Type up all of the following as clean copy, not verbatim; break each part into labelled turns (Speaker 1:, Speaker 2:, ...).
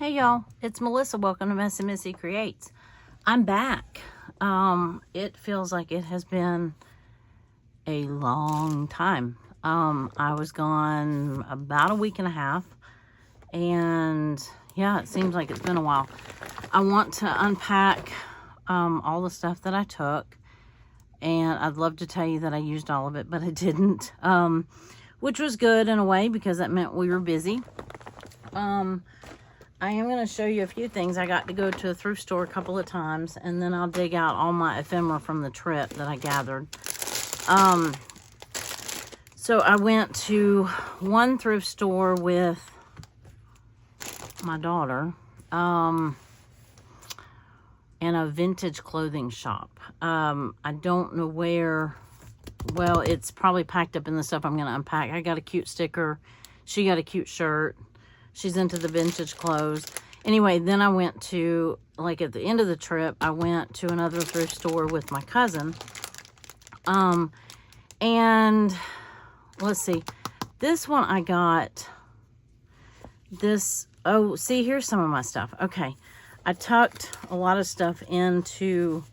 Speaker 1: Hey y'all, it's Melissa. Welcome to Messy Missy Creates. I'm back. It feels like it has been a long time. I was gone about a week and a half, and yeah, it seems like it's been a while. I want to unpack all the stuff that I took, and I'd love to tell you that I used all of it, but I didn't, which was good in a way because that meant we were busy. I am going to show you a few things. I got to go to a thrift store a couple of times, and then I'll dig out all my ephemera from the trip that I gathered. So I went to one thrift store with my daughter, and a vintage clothing shop. I don't know where. Well, it's probably packed up in the stuff I'm going to unpack. I got a cute sticker. She got a cute shirt. She's into the vintage clothes. Anyway, then I went to, like at the end of the trip, I went to another thrift store with my cousin. And let's see. This one I got this. Oh, see, here's some of my stuff. Okay. I tucked a lot of stuff into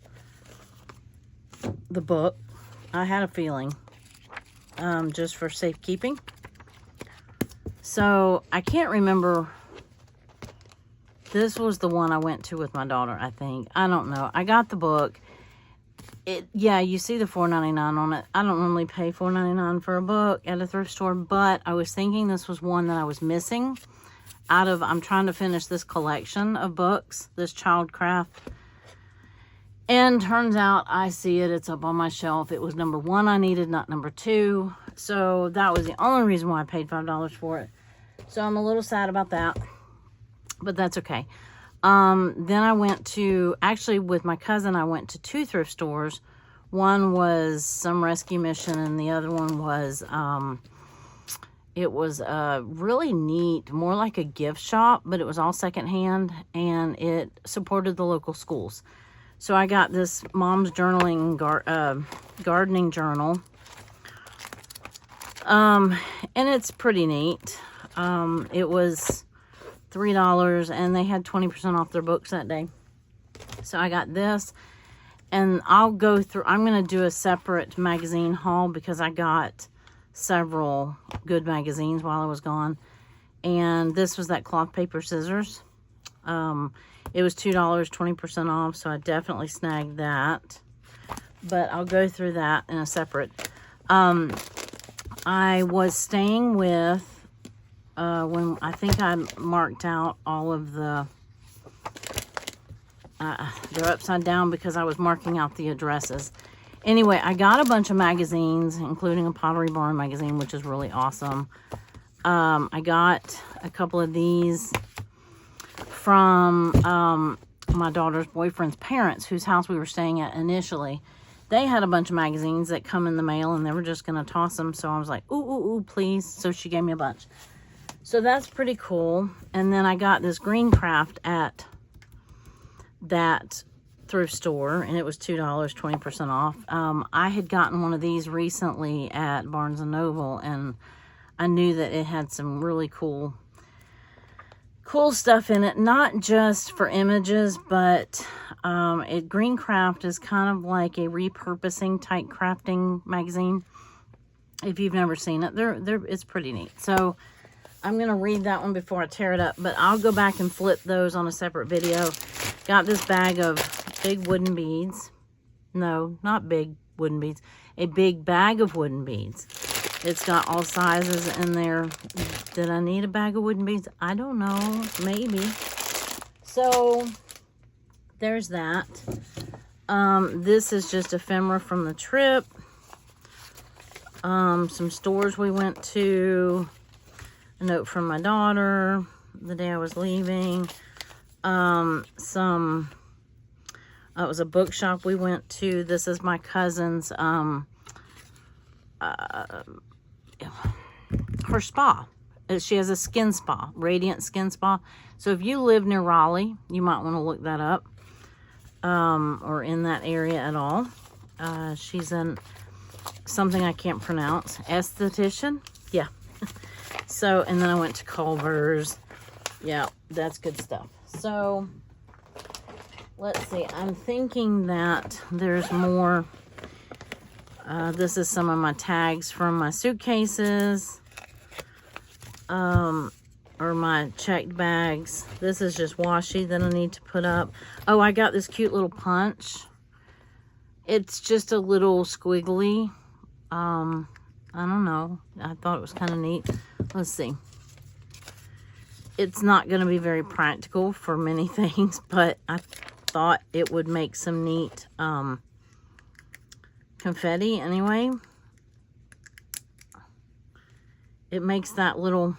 Speaker 1: the book. I had a feeling, just for safekeeping. So, I can't remember. This was the one I went to with my daughter, I think. I don't know. I got the book. Yeah, you see the $4.99 on it. I don't normally pay $4.99 for a book at a thrift store, but I was thinking this was one that I was missing out of. I'm trying to finish this collection of books, this childcraft. And turns out I see it. It's up on my shelf. It was number 1 I needed, not number 2. So, that was the only reason why I paid $5 for it. So I'm a little sad about that, but that's okay. Then I went to, actually with my cousin, I went to 2 thrift stores. One was some rescue mission, and the other one was, it was really neat, more like a gift shop, but it was all secondhand, and it supported the local schools. So I got this Mom's Journaling gardening journal, and it's pretty neat. It was $3, and they had 20% off their books that day. So I got this, and I'll go through. I'm going to do a separate magazine haul because I got several good magazines while I was gone. And this was that cloth, paper, scissors. It was $2, 20% off, so I definitely snagged that. But I'll go through that in a separate. I was staying with, when I think I marked out all of the, they're upside down because I was marking out the addresses. Anyway, I got a bunch of magazines, including a Pottery Barn magazine, which is really awesome. I got a couple of these from my daughter's boyfriend's parents, whose house we were staying at initially. They had a bunch of magazines that come in the mail, and they were just going to toss them. So I was like, ooh, please. So she gave me a bunch. So that's pretty cool. And then I got this green craft at that thrift store, and it was $2, 20% off. I had gotten one of these recently at Barnes & Noble, and I knew that it had some really cool stuff in it. Not just for images, but green craft is kind of like a repurposing type crafting magazine. If you've never seen it, it's pretty neat. So I'm going to read that one before I tear it up, but I'll go back and flip those on a separate video. Got this bag of big wooden beads. No, not big wooden beads. A big bag of wooden beads. It's got all sizes in there. Did I need a bag of wooden beads? I don't know. Maybe. So, there's that. This is just ephemera from the trip. Some stores we went to. A note from my daughter the day I was leaving. It was a bookshop we went to. This is my cousin's, her spa. She has a skin spa, Radiant Skin Spa. So if you live near Raleigh, you might want to look that up, or in that area at all. She's something I can't pronounce. Esthetician? Yeah. So, and then I went to Culver's. Yeah, that's good stuff. So, let's see. I'm thinking that there's more. This is some of my tags from my suitcases. Or my checked bags. This is just washi that I need to put up. Oh, I got this cute little punch. It's just a little squiggly. I don't know. I thought it was kind of neat. Let's see. It's not going to be very practical for many things, but I thought it would make some neat confetti anyway. It makes that little...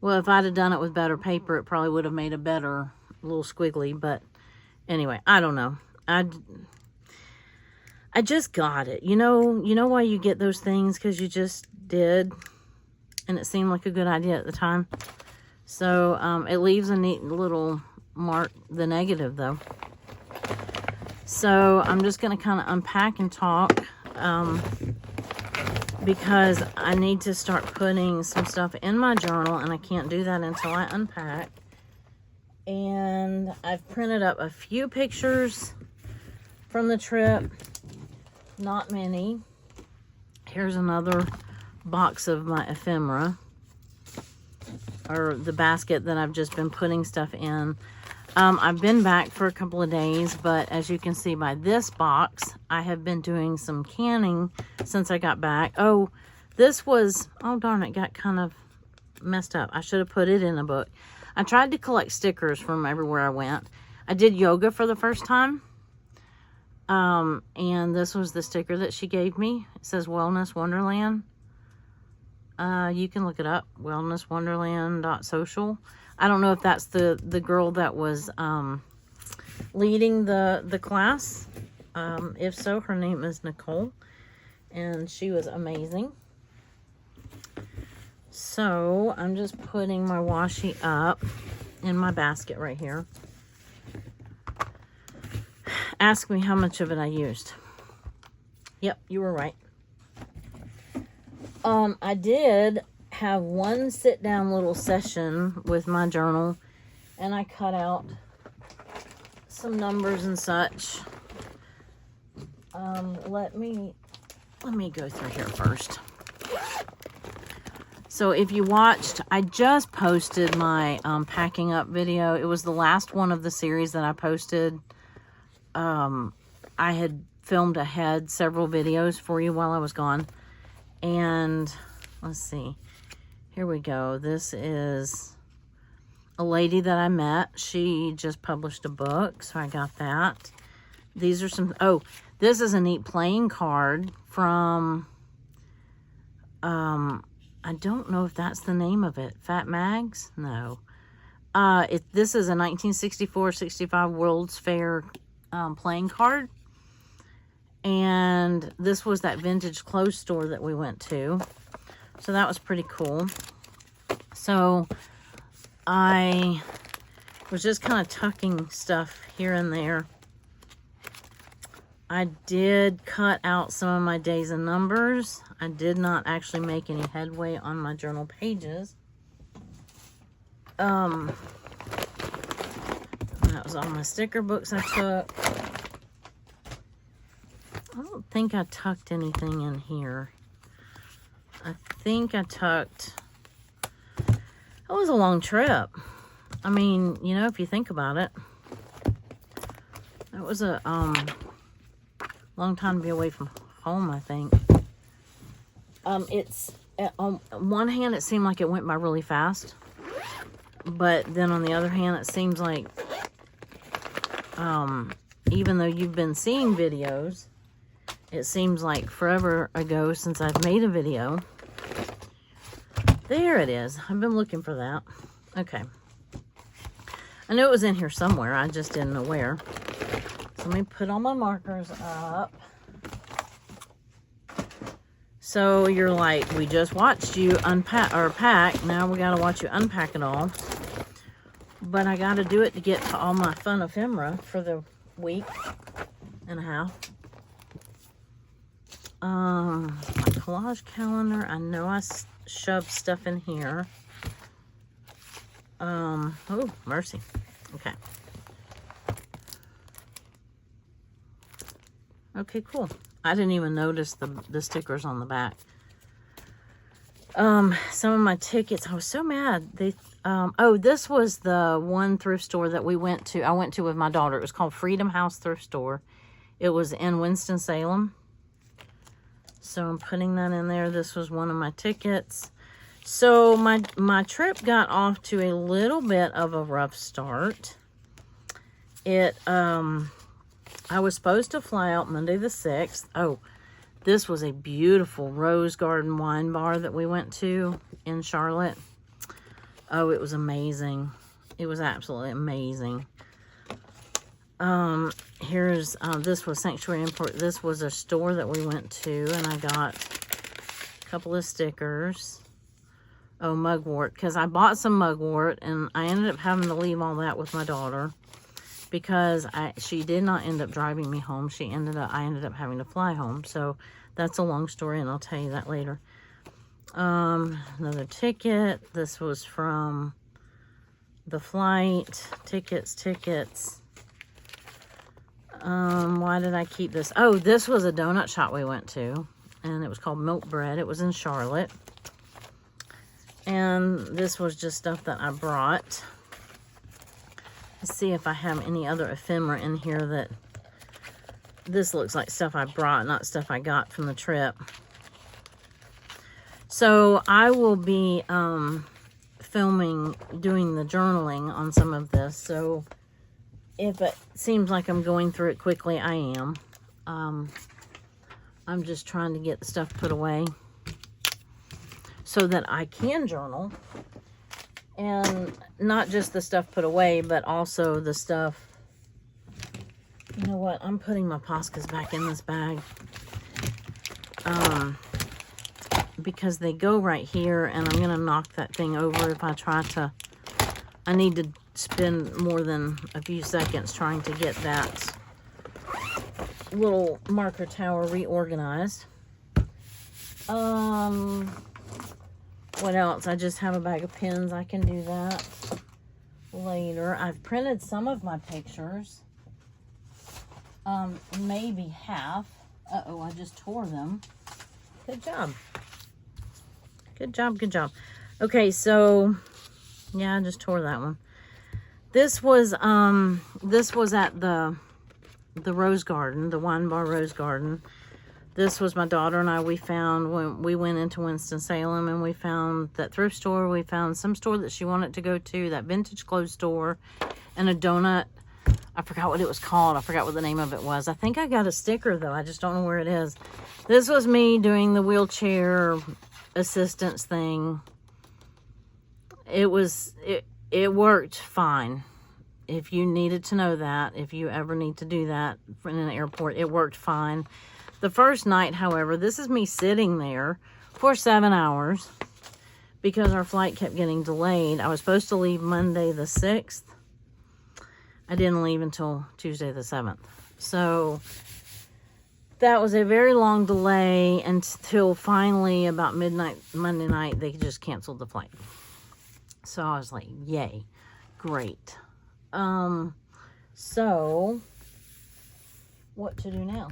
Speaker 1: Well, if I'd have done it with better paper, it probably would have made a better little squiggly. But anyway, I don't know. I just got it. You know why you get those things? Because you just did. And it seemed like a good idea at the time. So it leaves a neat little mark, the negative though. So I'm just going to kind of unpack and talk. Because I need to start putting some stuff in my journal, and I can't do that until I unpack. And I've printed up a few pictures from the trip. Not many. Here's another box of my ephemera, or the basket that I've just been putting stuff in. I've been back for a couple of days, but as you can see by this box, I have been doing some canning since I got back. Oh, this was, oh darn, it got kind of messed up. I should have put it in a book. I tried to collect stickers from everywhere I went. I did yoga for the first time. And this was the sticker that she gave me. It says Wellness Wonderland. You can look it up, wellnesswonderland.social. I don't know if that's the girl that was leading the class. If so, her name is Nicole, and she was amazing. So I'm just putting my washi up in my basket right here. Ask me how much of it I used. Yep, you were right. I did have one sit down little session with my journal, and I cut out some numbers and such. Let me go through here first. So if you watched, I just posted my packing up video. It was the last one of the series that I posted. I had filmed ahead several videos for you while I was gone. And let's see. Here we go. This is a lady that I met. She just published a book, so I got that. These are some... Oh, this is a neat playing card from... I don't know if that's the name of it. Fat Mags? No. This is a 1964-65 World's Fair playing card. And this was that vintage clothes store that we went to. So that was pretty cool. So I was just kind of tucking stuff here and there. I did cut out some of my days and numbers. I did not actually make any headway on my journal pages. That was all my sticker books I took. I don't think I tucked anything in here. I think I tucked... It was a long trip. I mean, you know, if you think about it. It was a long time to be away from home, I think. It's... On one hand, it seemed like it went by really fast. But then on the other hand, it seems like... even though you've been seeing videos... It seems like forever ago since I've made a video. There it is. I've been looking for that. Okay. I knew it was in here somewhere. I just didn't know where. So let me put all my markers up. So you're like, we just watched you unpack or pack. Now we got to watch you unpack it all. But I got to do it to get to all my fun ephemera for the week and a half. My collage calendar. I know I shoved stuff in here. Oh, mercy. Okay. Okay, cool. I didn't even notice the stickers on the back. Some of my tickets, I was so mad. Oh, this was the one thrift store that we went to. I went to with my daughter. It was called Freedom House Thrift Store. It was in Winston-Salem. So I'm putting that in there. This was one of my tickets. So my trip got off to a little bit of a rough start. I was supposed to fly out Monday the 6th. Oh, this was a beautiful Rose Garden wine bar that we went to in Charlotte. Oh, it was amazing. It was absolutely amazing. This was Sanctuary Import. This was a store that we went to, and I got a couple of stickers. Oh, mugwort, because I bought some mugwort, and I ended up having to leave all that with my daughter because she did not end up driving me home. I ended up having to fly home. So that's a long story, and I'll tell you that later. Another ticket. This was from the flight. Tickets. Why did I keep this? Oh, this was a donut shop we went to, and it was called Milk Bread. It was in Charlotte. And this was just stuff that I brought. Let's see if I have any other ephemera in here that... This looks like stuff I brought, not stuff I got from the trip. So I will be filming, doing the journaling on some of this. So if it seems like I'm going through it quickly, I am. I'm just trying to get the stuff put away so that I can journal. And not just the stuff put away, but also the stuff... You know what? I'm putting my Poscas back in this bag. Because they go right here, and I'm going to knock that thing over if I try to... I need to spend more than a few seconds trying to get that little marker tower reorganized. What else? I just have a bag of pens. I can do that later. I've printed some of my pictures. Maybe half. Uh-oh, I just tore them. Good job. Good job. Okay, so yeah, I just tore that one. This was at the Rose Garden, the wine bar Rose Garden. This was my daughter and I. We found when we went into Winston-Salem, and we found that thrift store. We found some store that she wanted to go to, that vintage clothes store, and a donut. I forgot what it was called. I forgot what the name of it was. I think I got a sticker, though. I just don't know where it is. This was me doing the wheelchair assistance thing. It worked fine. If you needed to know that, if you ever need to do that in an airport, it worked fine. The first night, however, this is me sitting there for 7 hours because our flight kept getting delayed. I was supposed to leave Monday the 6th. I didn't leave until Tuesday the 7th. So that was a very long delay until finally about midnight Monday night, they just canceled the flight. So I was like, yay, great. So what to do now?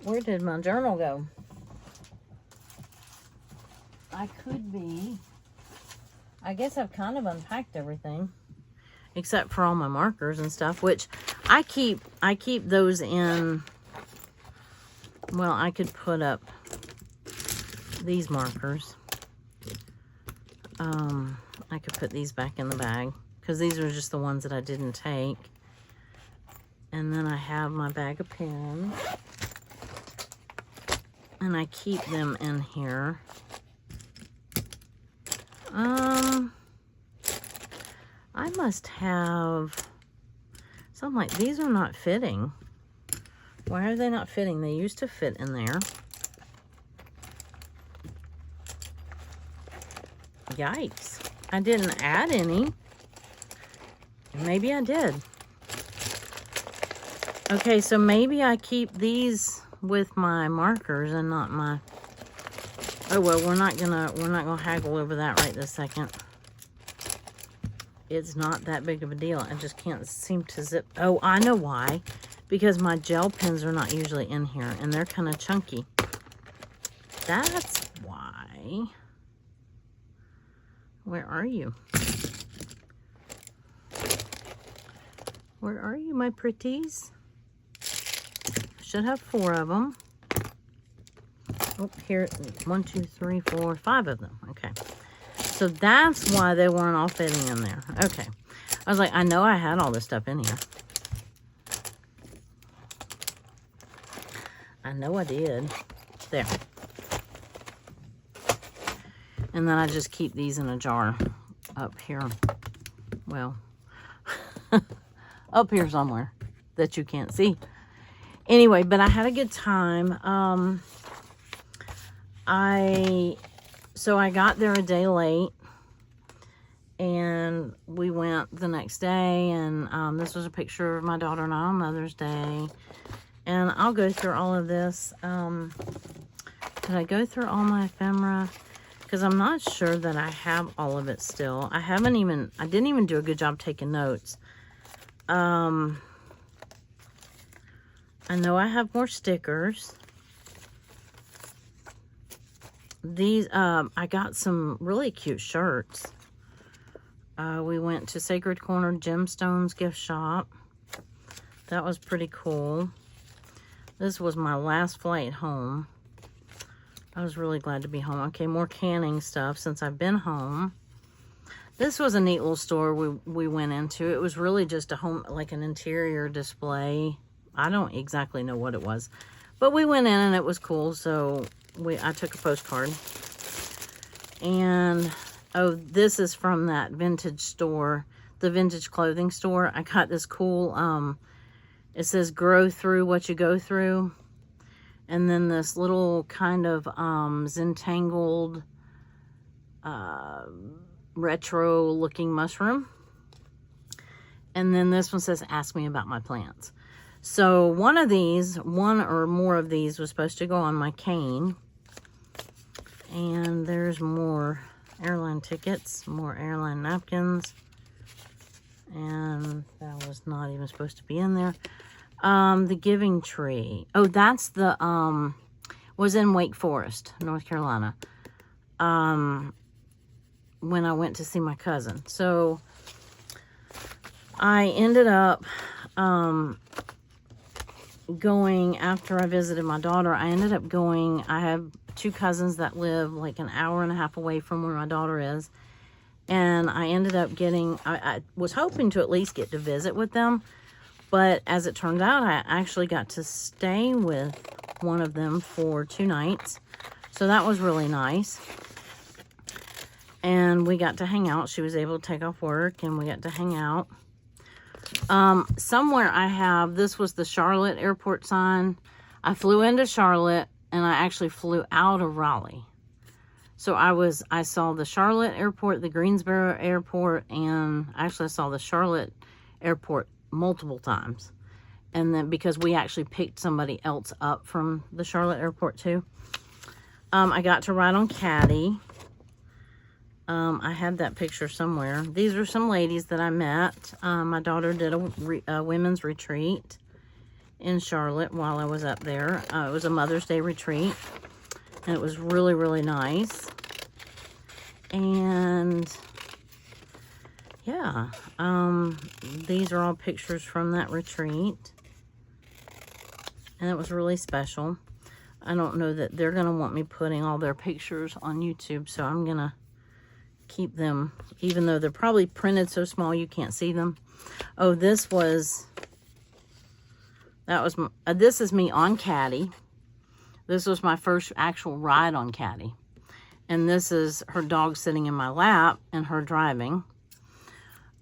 Speaker 1: Where did my journal go? I guess I've kind of unpacked everything except for all my markers and stuff, which I keep those in. Well, I could put up these markers. I could put these back in the bag because these are just the ones that I didn't take. And then I have my bag of pens, and I keep them in here. I must have something like these are not fitting. Why are they not fitting? They used to fit in there. Yikes. I didn't add any. Maybe I did. Okay, so maybe I keep these with my markers and not my... Oh well, we're not gonna haggle over that right this second. It's not that big of a deal. I just can't seem to zip. Oh, I know why. Because my gel pens are not usually in here, and they're kind of chunky. That's why. Where are you? Where are you, my pretties? Should have 4 of them. Oh, here, 1, 2, 3, 4, 5 of them. Okay. So that's why they weren't all fitting in there. Okay. I was like, I know I had all this stuff in here. I know I did. There. And then I just keep these in a jar up here. Well, up here somewhere that you can't see. Anyway, but I had a good time. So I got there a day late, and we went the next day, and this was a picture of my daughter and I on Mother's Day. And I'll go through all of this. Did I go through all my ephemera? Because I'm not sure that I have all of it still. I didn't even do a good job taking notes. I know I have more stickers. These, I got some really cute shirts. We went to Sacred Corner Gemstones gift shop. That was pretty cool. This was my last flight home. I was really glad to be home. Okay, more canning stuff since I've been home. This was a neat little store we went into. It was really just a home, like an interior display. I don't exactly know what it was. But we went in and it was cool, so I took a postcard. And, oh, this is from that vintage store, the vintage clothing store. I got this cool, it says grow through what you go through. And then this little kind of Zentangled retro looking mushroom. And then this one says ask me about my plants. So one or more of these was supposed to go on my cane. And there's more airline tickets, more airline napkins. And that was not even supposed to be in there. The Giving Tree. Oh, that's the, was in Wake Forest, North Carolina. When I went to see my cousin. So, I ended up, going, after I visited my daughter, I have 2 cousins that live like an hour and a half away from where my daughter is. And I ended up I was hoping to at least get to visit with them. But as it turned out, I actually got to stay with one of them for 2 nights. So that was really nice. And we got to hang out. She was able to take off work and we got to hang out. Somewhere this was the Charlotte airport sign. I flew into Charlotte and I actually flew out of Raleigh. So I saw the Charlotte airport, the Greensboro airport, and actually I saw the Charlotte airport multiple times. And then because we actually picked somebody else up from the Charlotte airport too. I got to ride on Caddy. I had that picture somewhere. These are some ladies that I met. My daughter did a women's retreat in Charlotte while I was up there. It was a Mother's Day retreat. And it was really, really nice. And yeah, these are all pictures from that retreat. And it was really special. I don't know that they're going to want me putting all their pictures on YouTube, so I'm going to keep them, even though they're probably printed so small you can't see them. Oh, this is me on Caddy. This was my first actual ride on Caddy. And this is her dog sitting in my lap and her driving.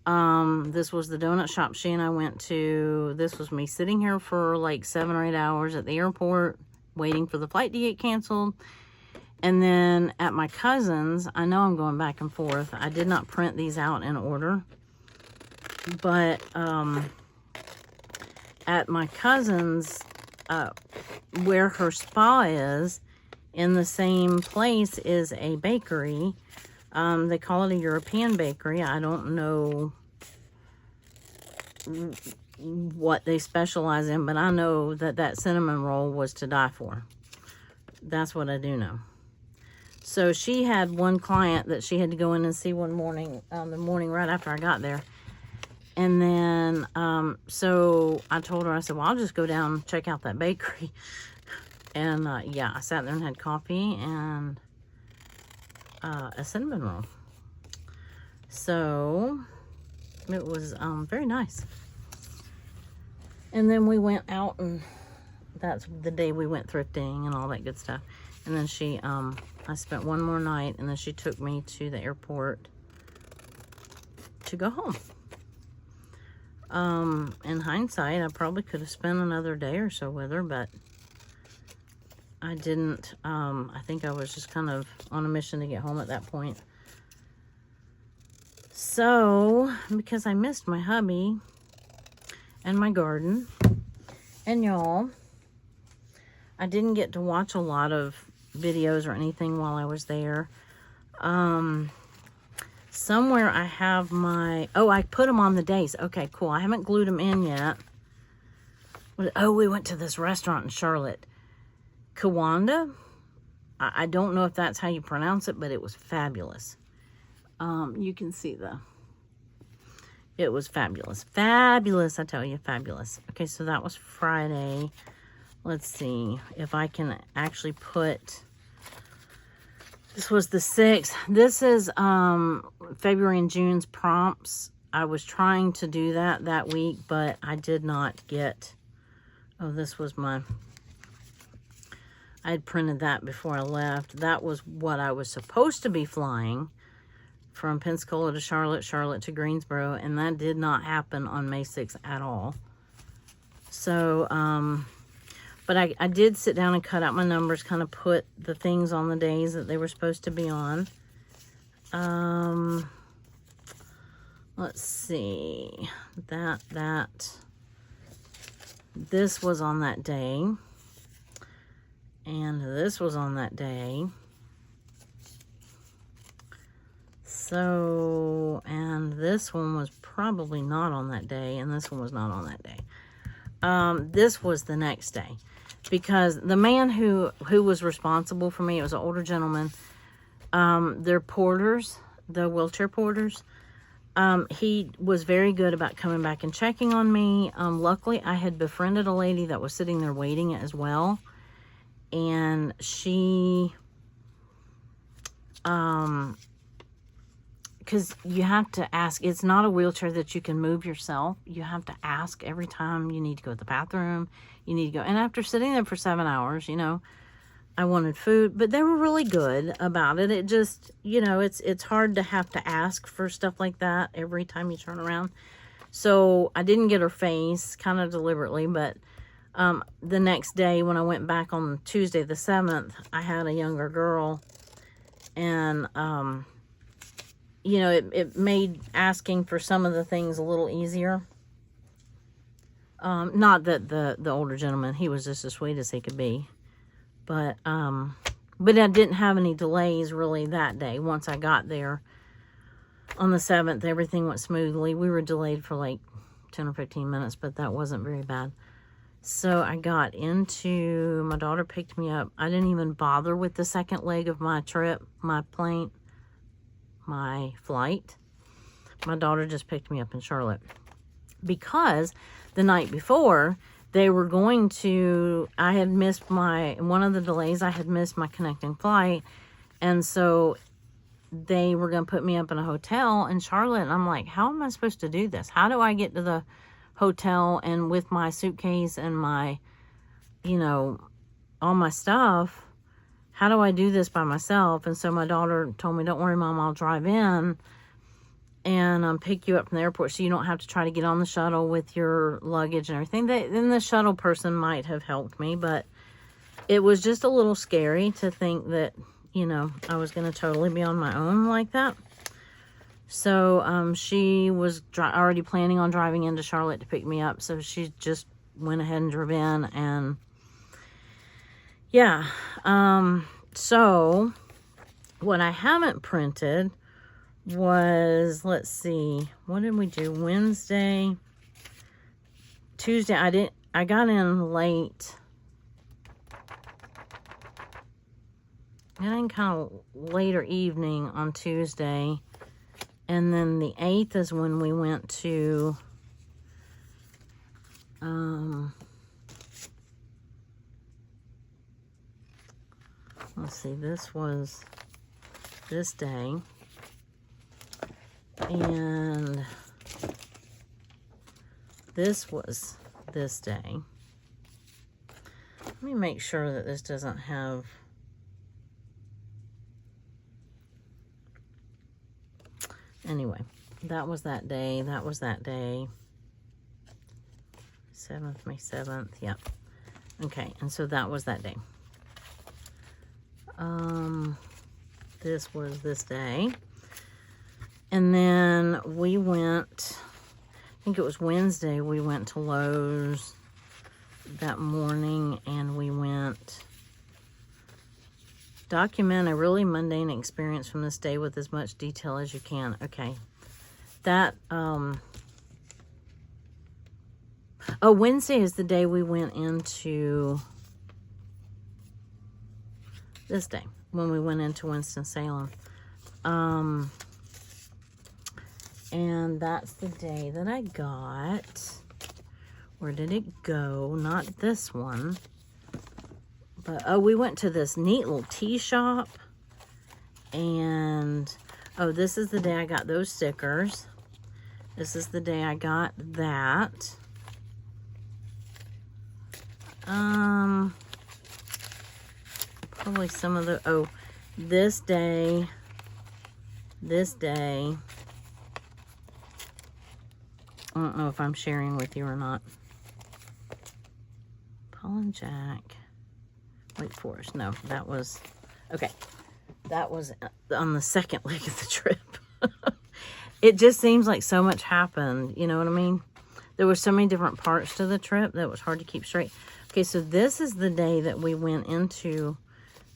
Speaker 1: This was the donut shop she and I went to. This was me sitting here for like 7 or 8 hours at the airport, waiting for the flight to get canceled. And then at my cousin's, I know I'm going back and forth. I did not print these out in order. But, at my cousin's, where her spa is in the same place is a bakery. They call it a European bakery. I don't know what they specialize in, but I know that that cinnamon roll was to die for. That's what I do know. So she had one client that she had to go in and see one morning, the morning right after I got there. And then, so I told her, I said, well, I'll just go down and check out that bakery. And, yeah, I sat there and had coffee and a cinnamon roll. So it was very nice. And then we went out, and that's the day we went thrifting and all that good stuff. And then she, I spent one more night, and then she took me to the airport to go home. In hindsight, I probably could have spent another day or so with her, but I didn't. I think I was just kind of on a mission to get home at that point. So, because I missed my hubby and my garden, and y'all, I didn't get to watch a lot of videos or anything while I was there. Somewhere I have my, oh, I put them on the days. Okay, cool. I haven't glued them in yet. Oh, we went to this restaurant in Charlotte. Kiwanda. I don't know if that's how you pronounce it, but it was fabulous. You can see it was fabulous. Fabulous, I tell you, fabulous. Okay, so that was Friday. Let's see if I can actually put, this was the 6th. This is February and June's prompts. I was trying to do that week, but I did not get, oh, this was my, I had printed that before I left. That was what I was supposed to be flying from Pensacola to Charlotte, Charlotte to Greensboro, and that did not happen on May 6th at all. So, but I did sit down and cut out my numbers, kind of put the things on the days that they were supposed to be on. Let's see, this was on that day, and this was on that day. So, and this one was probably not on that day, and this one was not on that day. This was the next day, because the man who was responsible for me, it was an older gentleman. They're porters, the wheelchair porters. He was very good about coming back and checking on me. Luckily, I had befriended a lady that was sitting there waiting as well, and she, because you have to ask, it's not a wheelchair that you can move yourself. You have to ask every time you need to go to the bathroom, you need to go. And after sitting there for 7 hours, you know, I wanted food, but they were really good about it. It just, you know, it's hard to have to ask for stuff like that every time you turn around. So I didn't get her face, kind of deliberately, but the next day when I went back on Tuesday the 7th, I had a younger girl, and you know, it made asking for some of the things a little easier. Not that the older gentleman, he was just as sweet as he could be. But I didn't have any delays really that day. Once I got there on the 7th, everything went smoothly. We were delayed for like 10 or 15 minutes, but that wasn't very bad. So I got into, my daughter picked me up. I didn't even bother with the second leg of my trip, my flight. My daughter just picked me up in Charlotte, because the night before they were going to, I had missed one of the delays, I had missed my connecting flight, and so they were going to put me up in a hotel in Charlotte, and I'm like, how am I supposed to do this? How do I get to the hotel, and with my suitcase and my, you know, all my stuff, how do I do this by myself? And so my daughter told me, don't worry, Mom, I'll drive in and pick you up from the airport, so you don't have to try to get on the shuttle with your luggage and everything. Then the shuttle person might have helped me, but it was just a little scary to think that, you know, I was going to totally be on my own like that. So she was already planning on driving into Charlotte to pick me up, so she just went ahead and drove in, and yeah, So, what I haven't printed was, let's see, what did we do? Wednesday, Tuesday, I got in late. I got in kind of later evening on Tuesday. And then the 8th is when we went to, let's see, this was this day. And this was this day. Let me make sure that this doesn't have... Anyway, that was that day. That was that day. 7th, May 7th. Yep. Okay, and so that was that day. This was this day. And then we went, I think it was Wednesday, we went to Lowe's that morning, and we went... Document a really mundane experience from this day with as much detail as you can. Okay. That, oh, Wednesday is the day we went into, this day, when we went into Winston-Salem. And that's the day that I got, where did it go? Not this one. But, oh, we went to this neat little tea shop. And, oh, this is the day I got those stickers. This is the day I got that. Probably some of the, oh, this day. I don't know if I'm sharing with you or not. Paul and Jack. Wake Forest. No, that was, okay. That was on the second leg of the trip. It just seems like so much happened. You know what I mean? There were so many different parts to the trip that it was hard to keep straight. Okay, so this is the day that we went into,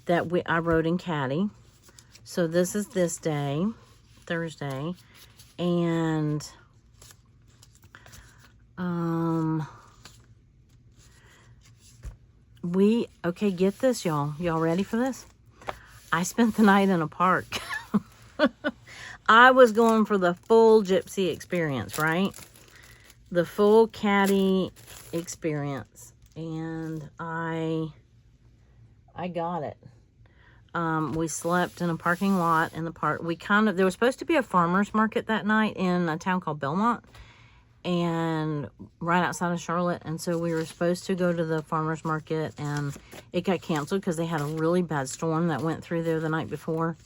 Speaker 1: I rode in Caddy. So this is this day, Thursday. And, okay, get this, y'all. Y'all ready for this? I spent the night in a park. I was going for the full gypsy experience, right? The full Caddy experience. And I got it. We slept in a parking lot in the park. There was supposed to be a farmer's market that night in a town called Belmont. And right outside of Charlotte. And so we were supposed to go to the farmer's market, and it got canceled because they had a really bad storm that went through there the night before,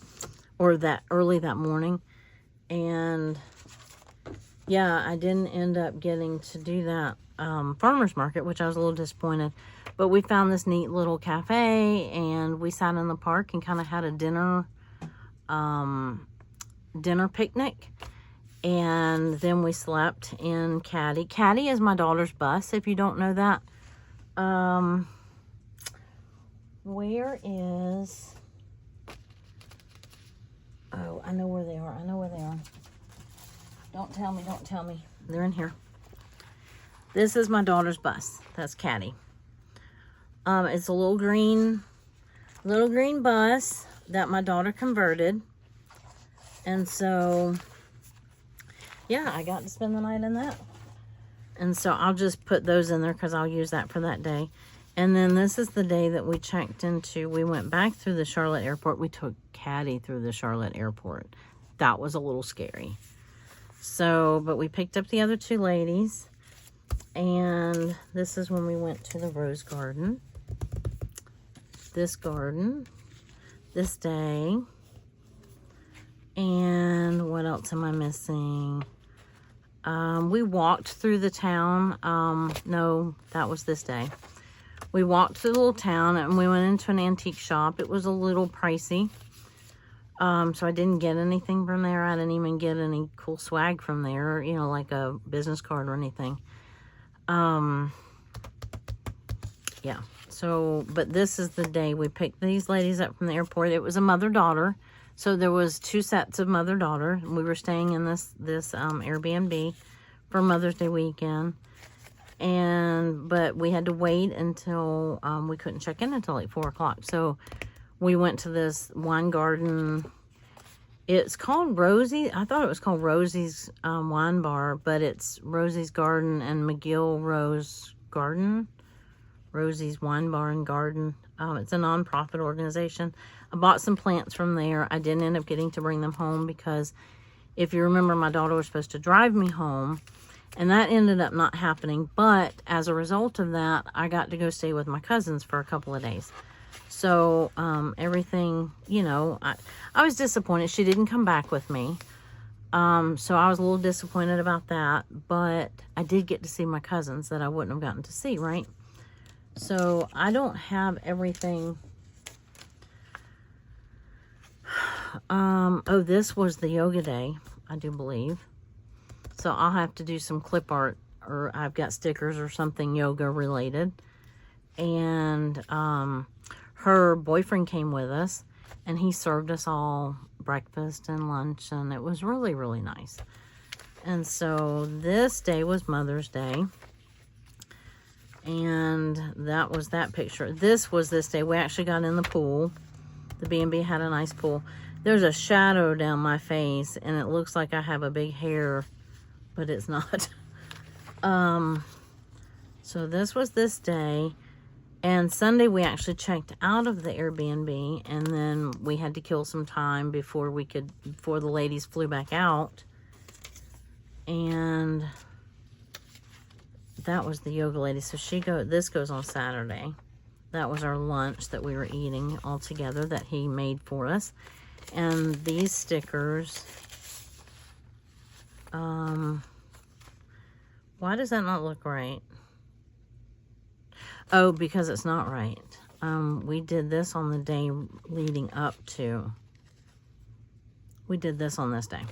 Speaker 1: or that early that morning. And yeah, I didn't end up getting to do that farmer's market, which I was a little disappointed. But we found this neat little cafe, and we sat in the park and kind of had a dinner picnic. And then we slept in Caddy. Caddy is my daughter's bus, if you don't know that. Where is... Oh, I know where they are. I know where they are. Don't tell me. Don't tell me. They're in here. This is my daughter's bus. That's Caddy. It's a little green bus that my daughter converted. And so... yeah, I got to spend the night in that. And so I'll just put those in there because I'll use that for that day. And then this is the day that we checked into. We went back through the Charlotte airport. We took Caddy through the Charlotte airport. That was a little scary. So, but we picked up the other two ladies. And this is when we went to the rose garden. This garden. This day. And what else am I missing? We walked through the town. No, that was this day. We walked through the little town, and we went into an antique shop. It was a little pricey. So I didn't get anything from there. I didn't even get any cool swag from there, you know, like a business card or anything. Yeah. So, but this is the day we picked these ladies up from the airport. It was a mother-daughter. So there was 2 sets of mother-daughter. We were staying in this Airbnb for Mother's Day weekend. But we had to wait until, we couldn't check in until like 4 o'clock. So we went to this wine garden. It's called Rosie. I thought it was called Rosie's Wine Bar, but it's Rosie's Garden and McGill Rose Garden. Rosie's Wine Bar and Garden. It's a non-profit organization. I bought some plants from there. I didn't end up getting to bring them home because if you remember, my daughter was supposed to drive me home, and that ended up not happening. But as a result of that, I got to go stay with my cousins for a couple of days. So everything, you know, I was disappointed. She didn't come back with me. So I was a little disappointed about that. But I did get to see my cousins that I wouldn't have gotten to see, right? So I don't have everything. Oh, this was the yoga day, I do believe. So I'll have to do some clip art, or I've got stickers or something yoga related. And her boyfriend came with us, and he served us all breakfast and lunch, and it was really, really nice. And so this day was Mother's Day. And that was that picture. This was this day. We actually got in the pool. The B&B had a nice pool. There's a shadow down my face, and it looks like I have a big hair, but it's not. So this was this day. And Sunday we actually checked out of the Airbnb, and then we had to kill some time before the ladies flew back out. And that was the yoga lady. So this goes on Saturday. That was our lunch that we were eating all together that he made for us. And these stickers, why does that not look right? Oh, because it's not right. We did this on the day leading up to. We did this on this day.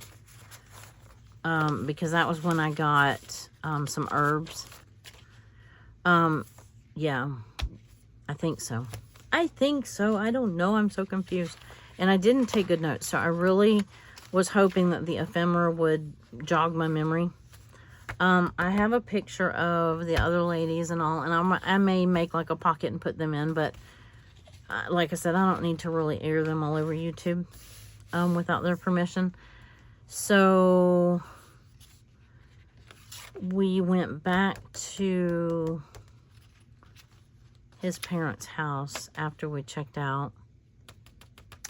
Speaker 1: Because that was when I got some herbs. Yeah, I think so. I don't know. I'm so confused. And I didn't take good notes. So I really was hoping that the ephemera would jog my memory. I have a picture of the other ladies and all. And I may make like a pocket and put them in. But like I said, I don't need to really air them all over YouTube without their permission. So we went back to his parents' house after we checked out.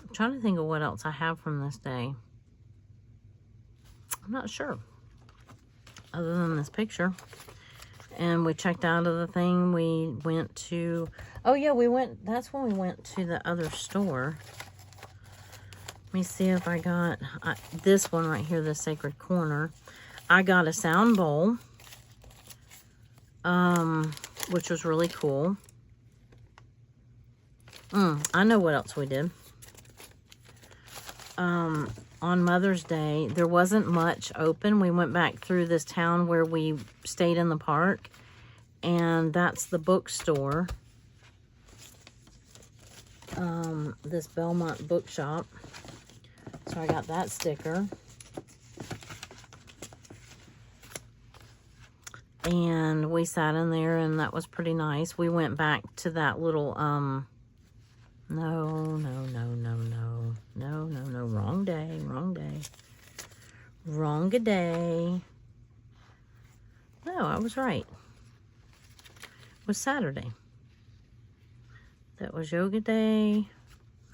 Speaker 1: I'm trying to think of what else I have from this day. I'm not sure. Other than this picture. And we checked out of the thing. We went to... Oh, yeah, that's when we went to the other store. Let me see if I got... this one right here, the Sacred Corner. I got a sound bowl. Which was really cool. I know what else we did. On Mother's Day, there wasn't much open. We went back through this town where we stayed in the park. And that's the bookstore. This Belmont Bookshop. So I got that sticker. And we sat in there, and that was pretty nice. We went back to that little, no, wrong day. No, I was right. It was Saturday. That was yoga day.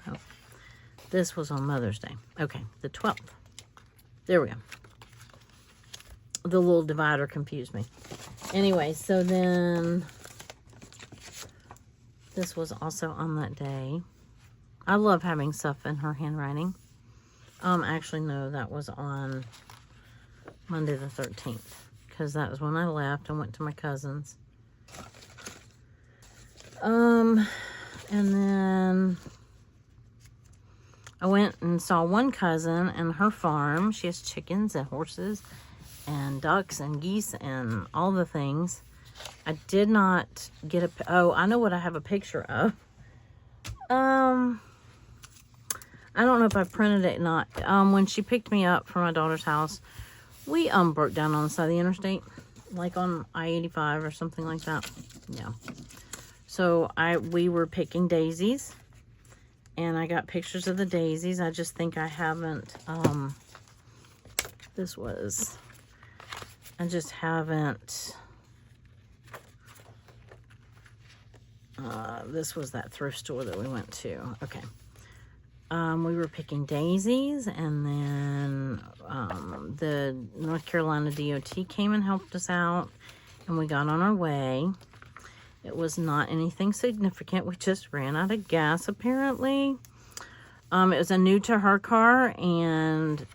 Speaker 1: Oh, this was on Mother's Day. Okay, the 12th. There we go. The little divider confused me. Anyway, so then this was also on that day. I love having stuff in her handwriting. Actually, no, that was on Monday the 13th. Because that was when I left. I went to my cousin's. And then I went and saw one cousin and her farm. She has chickens and horses and ducks and geese and all the things. I did not get a... Oh, I know what I have a picture of. I don't know if I printed it or not. When she picked me up from my daughter's house, we broke down on the side of the interstate, like on I-85 or something like that. Yeah. So we were picking daisies, and I got pictures of the daisies. I just think I haven't, I just haven't, this was that thrift store that we went to. Okay. We were picking daisies, and then the North Carolina DOT came and helped us out, and we got on our way. It was not anything significant. We just ran out of gas, apparently. It was a new to her car, and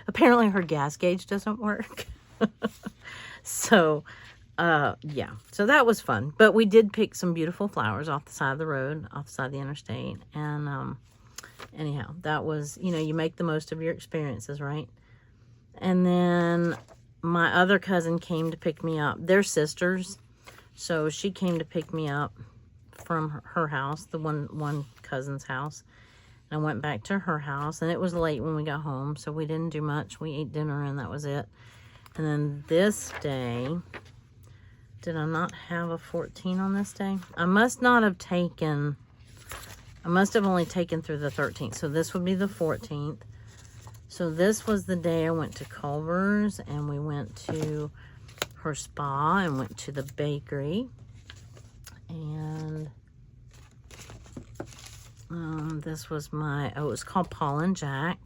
Speaker 1: apparently her gas gauge doesn't work. So, yeah. So that was fun. But we did pick some beautiful flowers off the side of the road, off the side of the interstate. And, anyhow, that was, you make the most of your experiences, right? And then my other cousin came to pick me up. They're sisters, so she came to pick me up from her house, the one cousin's house. And I went back to her house, and it was late when we got home, so we didn't do much. We ate dinner, and that was it. And then this day, did I not have a 14 on this day? I must not have taken, I must have only taken through the 13th, so this would be the 14th. So this was the day I went to Culver's, and we went to her spa and went to the bakery. And this was it was called Paul and Jack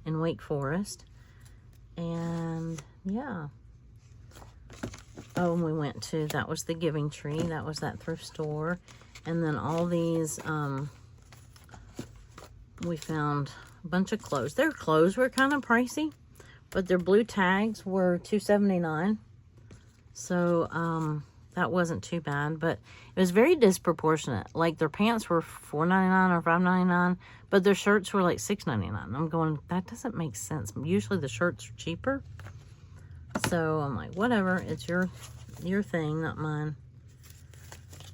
Speaker 1: in Wake Forest. And yeah. Oh, and we went to, that was the Giving Tree. That was that thrift store. And then all these, we found a bunch of clothes. Their clothes were kind of pricey, but their blue tags were $2.79. So, that wasn't too bad, but it was very disproportionate. Like, their pants were $4.99 or $5.99, but their shirts were like $6.99. I'm going, that doesn't make sense. Usually the shirts are cheaper. So I'm like, whatever, it's your thing, not mine.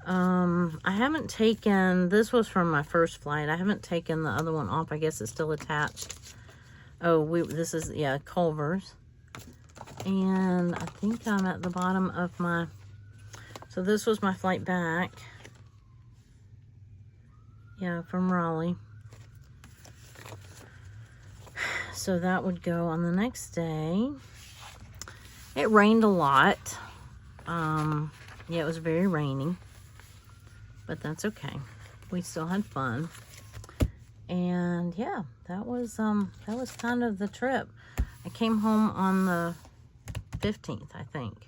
Speaker 1: I haven't taken, this was from my first flight. I haven't taken the other one off. I guess it's still attached. Oh, this is, yeah, Culver's. And I think I'm at the bottom of my, so this was my flight back. Yeah, from Raleigh. So that would go on the next day. It rained a lot. Yeah, it was very rainy. But that's okay. We still had fun. And yeah, that was kind of the trip. I came home on the 15th, I think.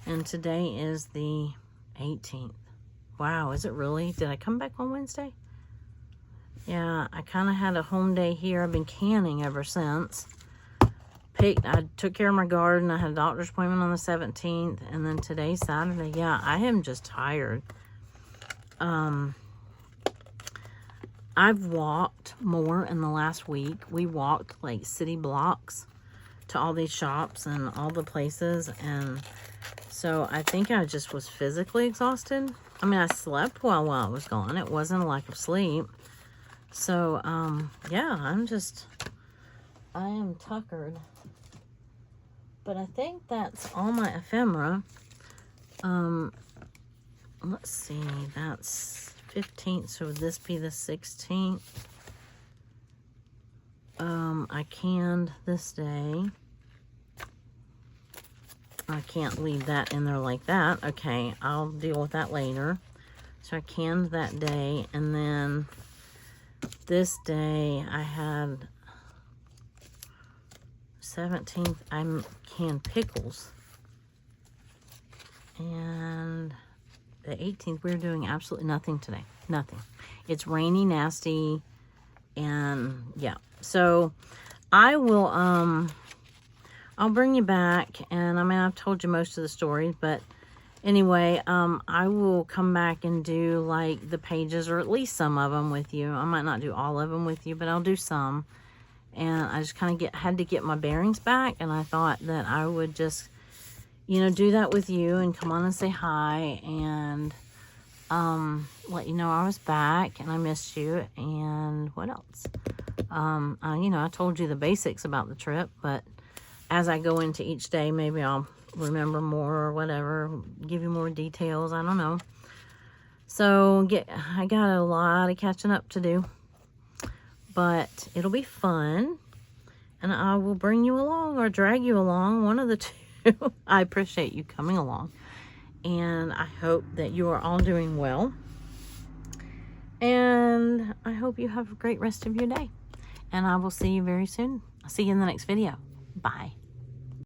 Speaker 1: And today is the 18th. Wow, is it really? Did I come back on Wednesday? Yeah, I kind of had a home day here. I've been canning ever since. I took care of my garden. I had a doctor's appointment on the 17th. And then today's Saturday. Yeah, I am just tired. I've walked more in the last week. We walked like city blocks to all these shops and all the places. And so I think I just was physically exhausted. I mean, I slept well while I was gone. It wasn't a lack of sleep. So, yeah, I am tuckered. But I think that's all my ephemera. Let's see, that's 15th, so would this be the 16th? I canned this day. I can't leave that in there like that. Okay, I'll deal with that later. So I canned that day, and then this day I had 17th, I canned pickles. And the 18th, we're doing absolutely nothing today. Nothing. It's rainy, nasty, and yeah. So I will, I'll bring you back, and I mean, I've told you most of the stories, but anyway, I will come back and do like the pages, or at least some of them with you. I might not do all of them with you, but I'll do some. And I just kind of had to get my bearings back, and I thought that I would just, you know, do that with you and come on and say hi and let you know I was back and I missed you. And what else? You know, I told you the basics about the trip, but as I go into each day, maybe I'll remember more or whatever, give you more details. I don't know. So I got a lot of catching up to do, but it'll be fun, and I will bring you along or drag you along, one of the two. I appreciate you coming along, and I hope that you are all doing well, and I hope you have a great rest of your day, and I will see you very soon. I'll see you in the next video. Bye.